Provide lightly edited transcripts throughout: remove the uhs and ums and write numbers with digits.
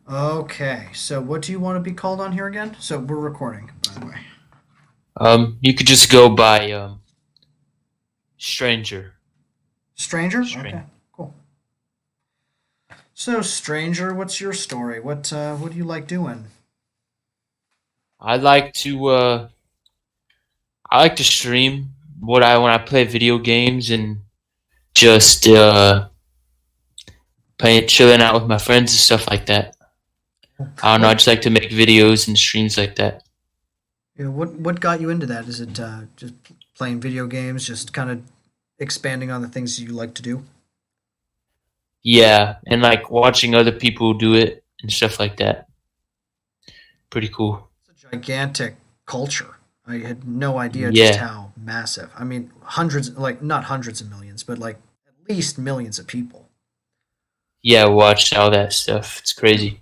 Okay, so what do you want to be called on here again? So we're recording, by the way. You could just go by stranger. Stranger? Okay, Stranger. cool. So, stranger, what's your story? What do you like doing? I like to I like to stream what I when I play video games and just playing chilling out with my friends and stuff like that. I don't know. I What just like to make videos and streams like that. what got you into that? Is it just playing video games, just kind of expanding on the things you like to do? Yeah, and like watching other people do it and stuff like that. Pretty cool. It's a gigantic culture. I had no idea just Yeah, how massive. I mean, hundreds, like not hundreds of millions, but like at least millions of people. yeah. Watch all that stuff. It's crazy.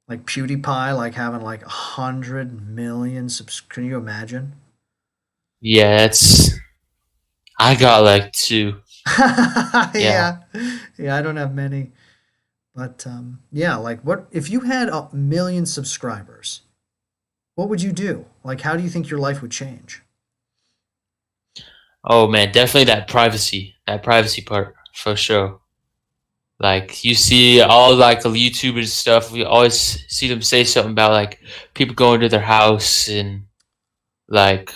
Like PewDiePie, like having like 100 million subs. Can you imagine? Yeah, that's. I got like two. Yeah. Yeah, yeah. I don't have many, but yeah. Like, what if you had 1 million subscribers? What would you do? Like, how do you think your life would change? Oh man, definitely that privacy. That privacy part for sure. Like you see all like the YouTubers stuff, we always see them say something about like people going to their house and like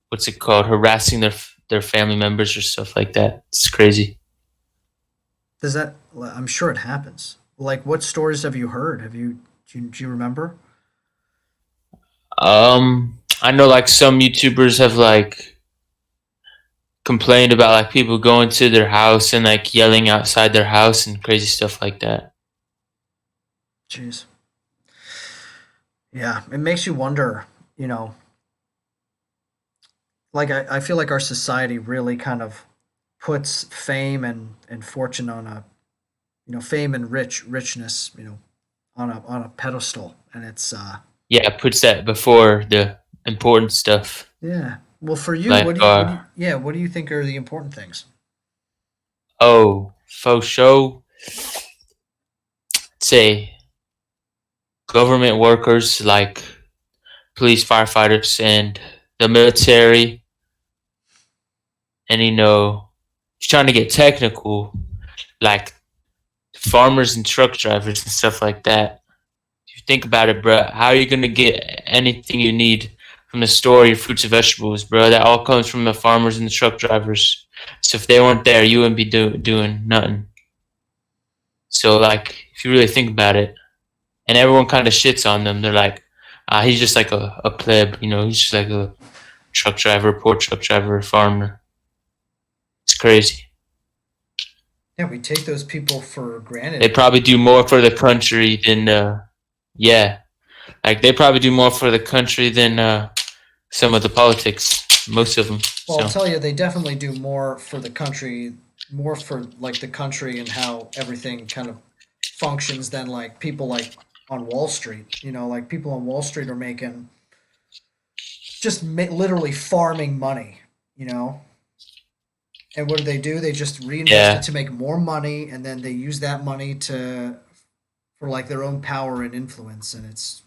what's it called, harassing their family members or stuff like that. It's crazy. Does that? I'm sure it happens. Like, what stories have you heard? Do you remember? I know like some YouTubers have like complained about like people going to their house and like yelling outside their house and crazy stuff like that. Jeez. Yeah, it makes you wonder. You know, like I feel like our society really kind of puts fame and fortune on a fame and richness on a pedestal, and it's Yeah, it puts that before the important stuff. yeah. Well, for you, Like what do you think are the important things? faux show, say government workers like police, firefighters, and the military, and trying to get technical, like farmers and truck drivers and stuff like that. If you think about it, bro, how are you gonna get anything you need from the store, your fruits and vegetables, bro? That all comes from the farmers and the truck drivers. So if they weren't there, you wouldn't be doing nothing. So like, if you really think about it, and everyone kind of shits on them, they're like, he's just like a pleb, he's just like a truck driver, poor truck driver, farmer. It's crazy. Yeah, we take those people for They granted. probably do more for the country than, yeah, like they probably do more for the country than some of the politics, most of them. Well, I'll So tell you, they definitely do more for the country, more for like the country and how everything kind of functions than like people like on Wall Street. Like people on Wall Street are making just literally farming money. You know, and what do? They just reinvest it yeah, to make more money, and then they use that money to for like their own power and influence, and it's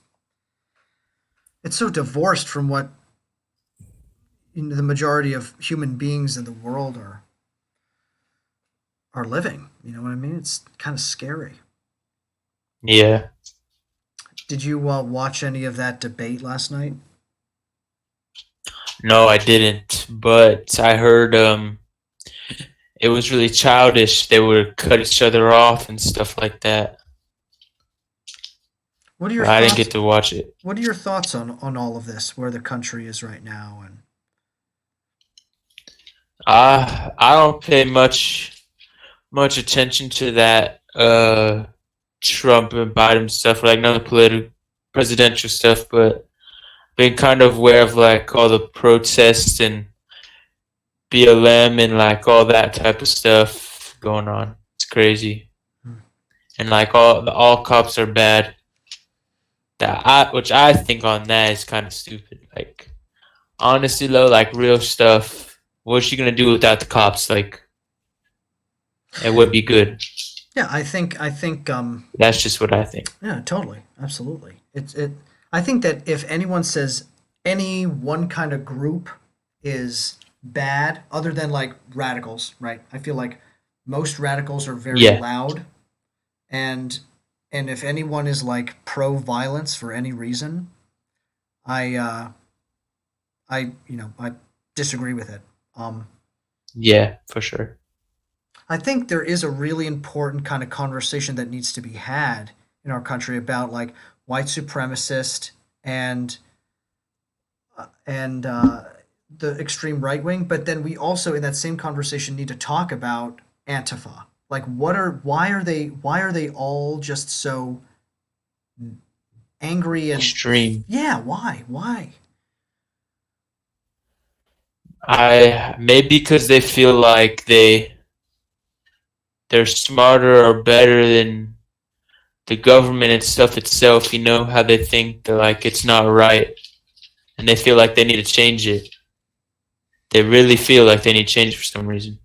so divorced from what the majority of human beings in the world are living. You know what I mean? It's kind of scary. yeah. Did you watch any of that debate last night? No, I didn't, but I heard it was really childish. They would cut each other off and stuff like that. What are your But I didn't thoughts? get to watch it. What are your thoughts on all of this? Where the country is right now, and I don't pay much attention to that Trump and Biden stuff, like none of the political presidential stuff, but been kind of aware of like all the protests and BLM and like all that type of stuff going on. It's crazy. And like all cops are bad. Which I think on that is kind of stupid. Like honestly though, like real stuff. What's she gonna do without the cops? Like it would be good. Yeah, I think That's just what I think. yeah, totally. Absolutely. I think that if anyone says any one kind of group is bad other than like radicals, right? I feel like most radicals are very Yeah, loud and and if anyone is like pro violence for any reason, I I disagree with it. Um yeah, for sure. I think there is a really important kind of conversation that needs to be had in our country about like white supremacist and and the extreme right wing, but then we also in that same conversation need to talk about Antifa. Like why are they all just so angry and Extreme. yeah, why? I maybe because they feel like they're smarter or better than the government and stuff itself. You know how they think that like it's not right, and they feel like they need to change it. They really feel like they need to change it for some reason.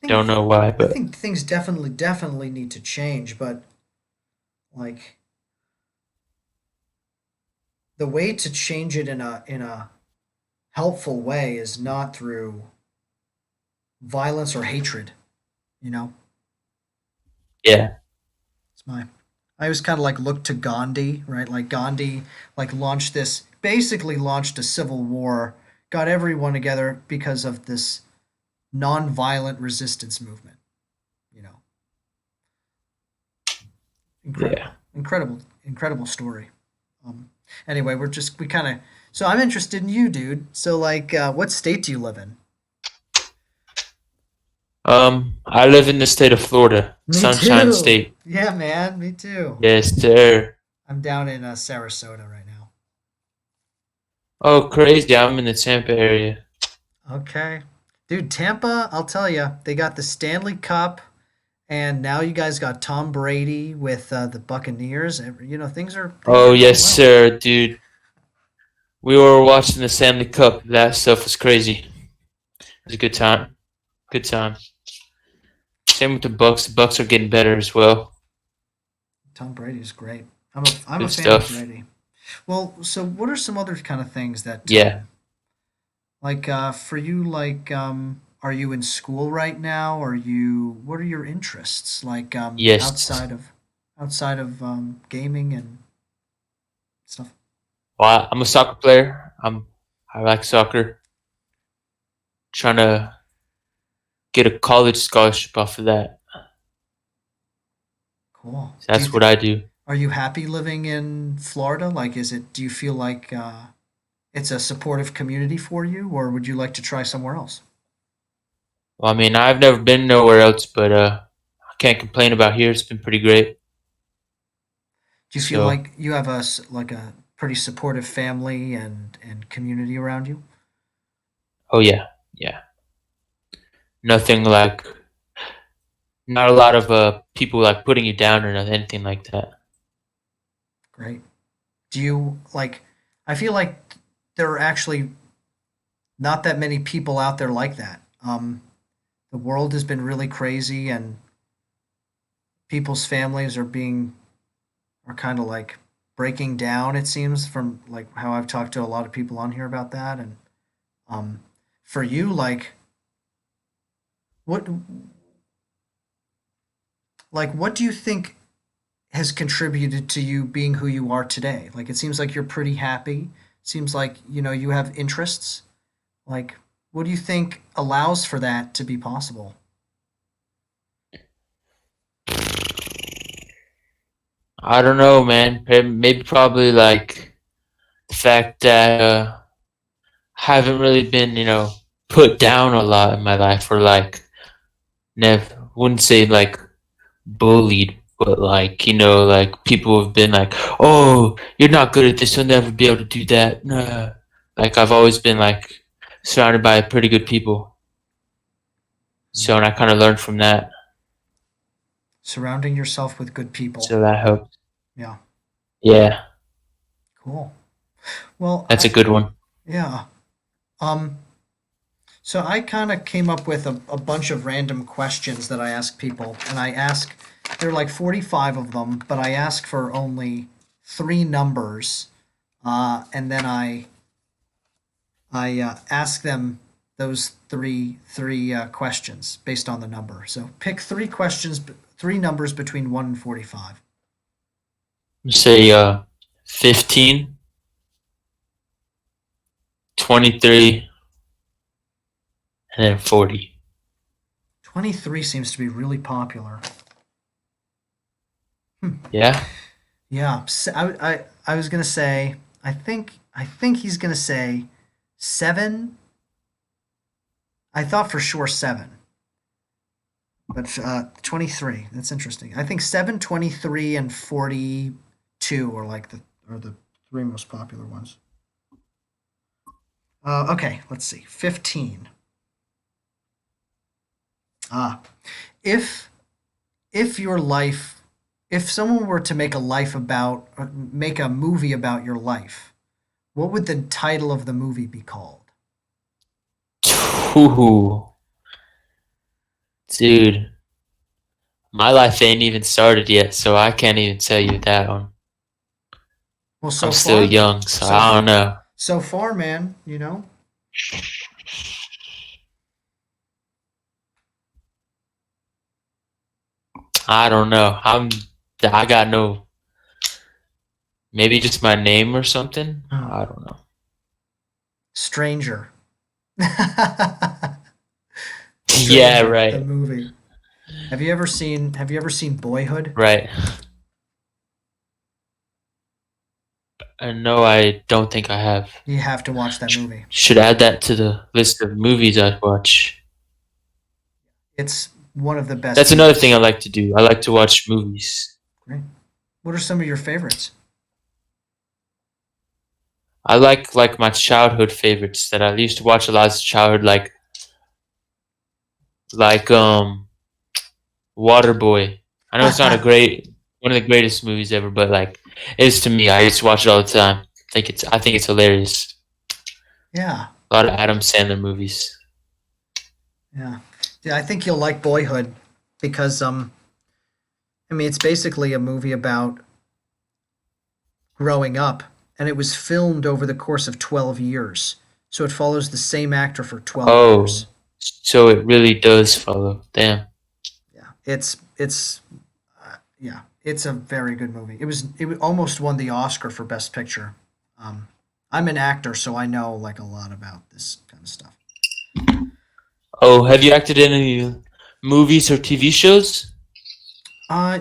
I Don't think know why, I but think things definitely need to change, but like the way to change it in a helpful way is not through violence or hatred, you know? yeah. It's my I always kind of like look to Gandhi, right? Like Gandhi like basically launched a civil war, got everyone together because of this non-violent resistance movement, you know. Yeah. Incredible story. Um anyway, we kind of so I'm interested in you, dude. So like what state do you live in? I live in the state of Florida, Me Sunshine too. State. Yeah, man, me too. Yes, sir. I'm down in Sarasota right now. Oh, crazy! I'm in the Tampa area. Okay. Dude, Tampa, I'll tell you, they got the Stanley Cup, and now you guys got Tom Brady with the Buccaneers. Things are Oh, going yes, well. sir, dude. We were watching the Stanley Cup. That stuff was crazy. It was a good time. Good time. Same with the Bucks. The Bucks are getting better as well. Tom Brady's great. I'm a Good fan of stuff. Brady. Well, so what are some other kind of things that Yeah. like for you are you in school right now? What are your interests like Yes. outside of gaming and stuff? Well, I'm a soccer player. I like soccer. Trying to get a college scholarship off of that. Cool. So that's what I do. Are you happy living in Florida? Like, do you feel like it's a supportive community for you, or would you like to try somewhere else? Well, I mean, I've never been nowhere else, but I can't complain about here. It's been pretty great. Do you feel So, like you have like a pretty supportive family and community around you? oh yeah, yeah. Nothing like, not a lot of people like putting you down or nothing, anything like that. Great. Do you like? I feel like there are actually not that many people out there like that. The world has been really crazy, and people's families are kind of like breaking down. It seems from like how I've talked to a lot of people on here about that, and um, for you, what what do you think has contributed to you being who you are today? Like it seems like you're pretty happy. Seems like you have interests. Like what do you think allows for that to be possible? I don't know, man. Maybe probably like the fact that I haven't really been, put down a lot in my life, or like never, wouldn't say like bullied, but like, like people have been like, "Oh, you're not good at this. You'll never be able to do that." Nah. Like I've always been like surrounded by pretty good people, Hmm. so and I kind of learned from that, Surrounding yourself with good people. so that helped. Yeah, Yeah, cool. Well, that's a I good one. yeah. Um, So I kind of came up with a bunch of random questions that I ask people, and there are like 45 of them, but I ask for only three numbers, and then I ask them those three questions based on the number. So pick three questions, three numbers between 1 and 45. Say 15, 23, and then 40. 23 seems to be really popular. Yeah? Yeah, I was gonna say I think he's gonna say 7. I thought for sure 7, but 23. That's interesting. I think 7, 23, and 42 are the three most popular ones. Okay, let's see. 15. Ah, if if your life, if someone were to make a movie about your life, what would the title of the movie be called? Ooh, dude, my life ain't even started yet, so I can't even tell you that one. Well, I'm so still far, young, so so I don't know. so far, man. You know. I don't know. I got no, maybe just my name or something. Oh, I don't know. Stranger. Yeah, Stranger, the right. movie. Have you ever seen Boyhood? Right. No, I don't think I have. You have to watch that movie. Should add that to the list of movies I'd watch. It's one of the best That's another thing movies. I like to do. I like to watch movies. Great. What are some of your favorites? I like my childhood favorites that I used to watch a lot as a childhood, like Waterboy. I know it's not a great one of the greatest movies ever, but like it is to me. I used to watch it all the time. I think it's hilarious. Yeah, A lot of Adam Sandler movies. yeah, yeah. I think you'll like Boyhood because I mean, it's basically a movie about growing up, and it was filmed over the course of 12 years. So it follows the same actor for 12 years. Oh, so it really does follow. Damn. Yeah, yeah, it's a very good movie. It almost won the Oscar for Best Picture. Um, I'm an actor, so I know like a lot about this kind of stuff. Oh, have you acted in any movies or TV shows?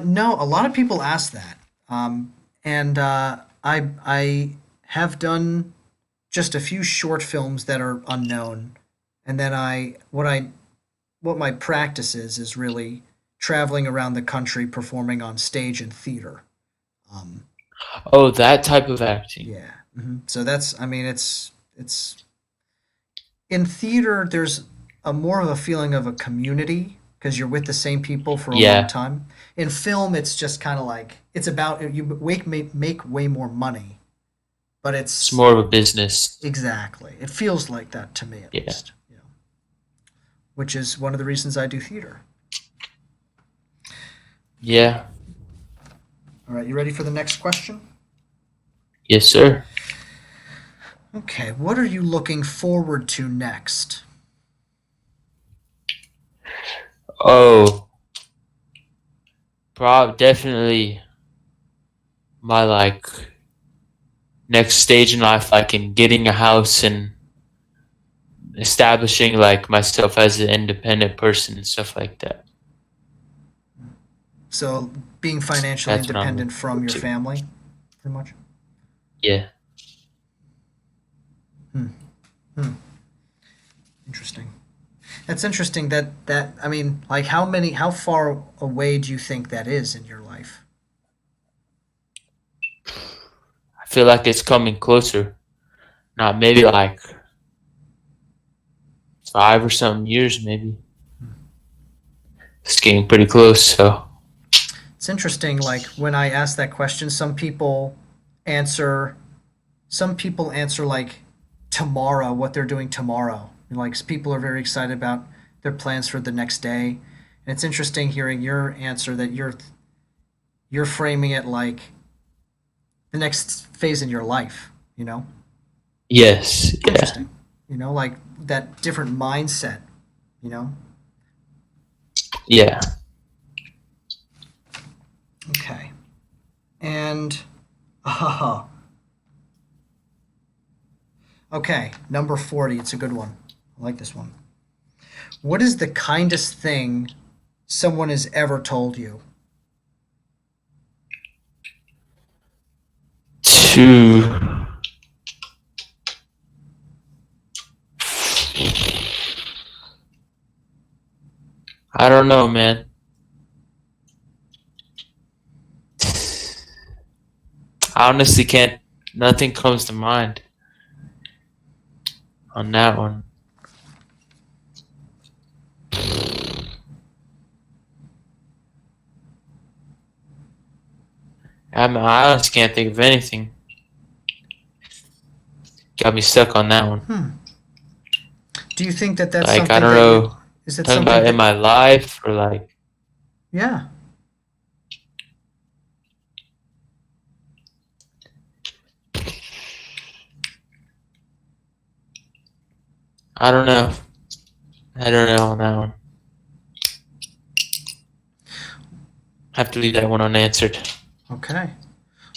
No, a lot of people ask that, and I have done just a few short films that are unknown, and then what my practice is really traveling around the country performing on stage and theater. Um, Oh, that type of acting. yeah, so that's I mean it's in theater there's a more of a feeling of a community because you're with the same people for a long Yeah, time. In film, it's just kind of like it's about you make way more money, but it's it's more of a business. exactly it feels like that to me at Yeah. least. Which is one of the reasons I do theater. Yeah. All right, you ready for the next question? Yes, sir. Okay, what are you looking forward to next? Oh, definitely my like next stage in life, like in getting a house and establishing like myself as an independent person and stuff like that. So, being financially That's what I'm looking independent from forward your to. family, pretty much. Yeah. Hmm. Hmm. Interesting. That's interesting. That I mean, like, how far away do you think that is in your life? I feel like it's coming closer. Not maybe like 5 or something years, maybe. It's getting pretty close, so. It's interesting. Like when I ask that question, answer some people answer like tomorrow, what they're doing tomorrow. Like people are very excited about their plans for the next day. And it's interesting hearing your answer that you're framing it like the next phase in your life, you know? Yes. Yeah. Interesting. Like that different mindset, you know? Yeah. Okay. And uh, okay, number 40. It's a good one. I like this one. What is the kindest thing someone has ever told you? Two. I don't know, man. I honestly can't. Nothing comes to mind on that one. I honestly can't think of anything. Got me stuck on that one. Do you think that that's Like, I something don't that you know. is it Talking something about in that my life or like, yeah. I don't know. I don't know on that one. Have to leave that one unanswered. Okay.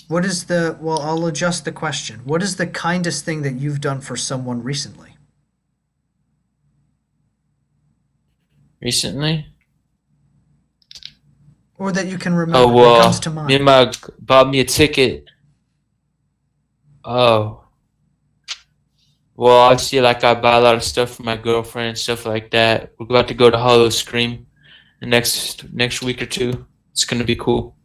Well, I'll adjust the question. What is the kindest thing that you've done for someone recently? Recently? Or that you can Oh, remember that comes to well, me and mind? my bought me a ticket. Oh. Well, obviously, like, I buy a lot of stuff for my girlfriend and stuff like that. We're about to go to Hollow Scream the next week or two. It's gonna be cool.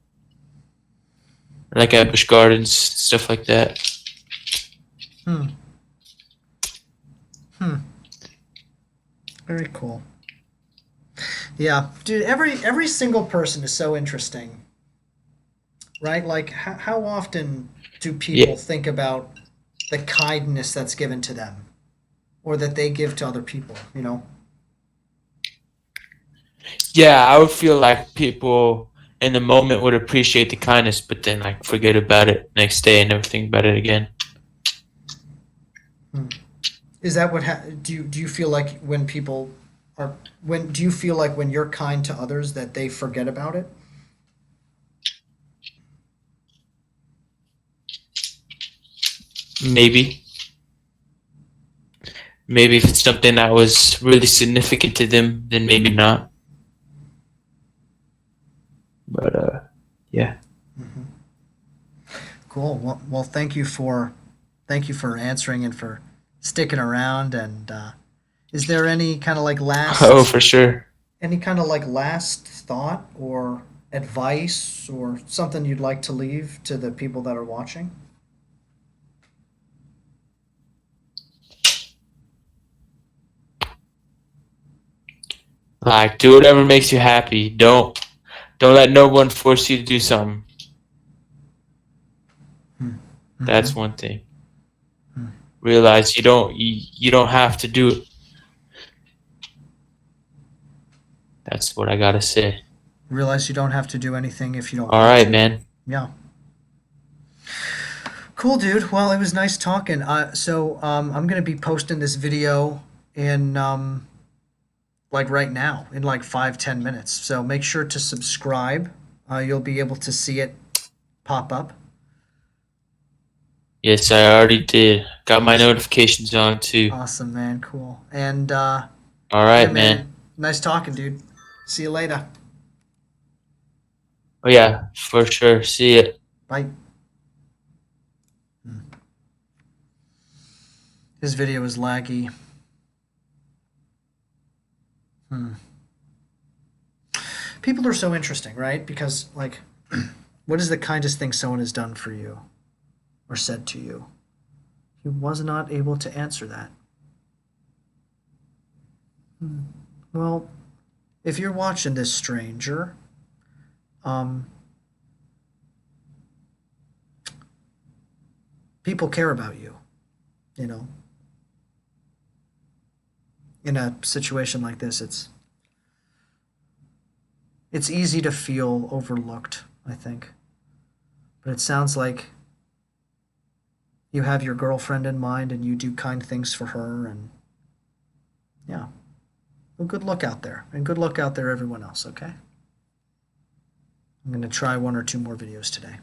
Like at Busch Gardens, stuff like that. Hmm. Hmm. Very cool. Yeah, dude, every single person is so interesting, right? Like how often do Yeah. people think about the kindness that's given to them or that they give to other people? Yeah, I would feel like people in the moment would appreciate the kindness, but then like forget about it next day and never think about it again. Hmm. Is that do you feel like when people are when do you feel like when you're kind to others that they forget about it? Maybe. Maybe if it's something that was really significant to them, then maybe not. But yeah. Cool. Well, thank you for answering and for sticking around. And is there Oh, for sure. any kind of like last thought or advice or something you'd like to leave to the people that are watching? Like, do whatever makes you happy. Don't let no one force you to do something. Mm-hmm. That's one thing. Realize you don't have to do it. That's what I gotta say. Realize you don't have to do anything if you don't All want right, to. man. Yeah. Cool, dude. Well, it was nice talking. I'm gonna be posting this video in like right now in like 5-10 minutes. So make sure to subscribe. You'll be able to see it pop up. Yes, I already did. Got my Awesome. notifications on too. Awesome, man. Cool. And All yeah, right, man. man. Nice talking, dude. See you later. Oh yeah, for sure. See ya. Bye. This video is laggy. Hmm. People are so interesting, right? Because, like, what is the kindest thing someone has done for you or said to you? He was not able to answer that. Well, if you're watching this, stranger, um, people care about you, you know? in a situation like this, it's easy to feel overlooked, I think. But it sounds like you have your girlfriend in mind and you do kind things for her, and yeah. Well, good luck out there, and good luck out there, everyone else, okay? I'm going to try one or two more videos today.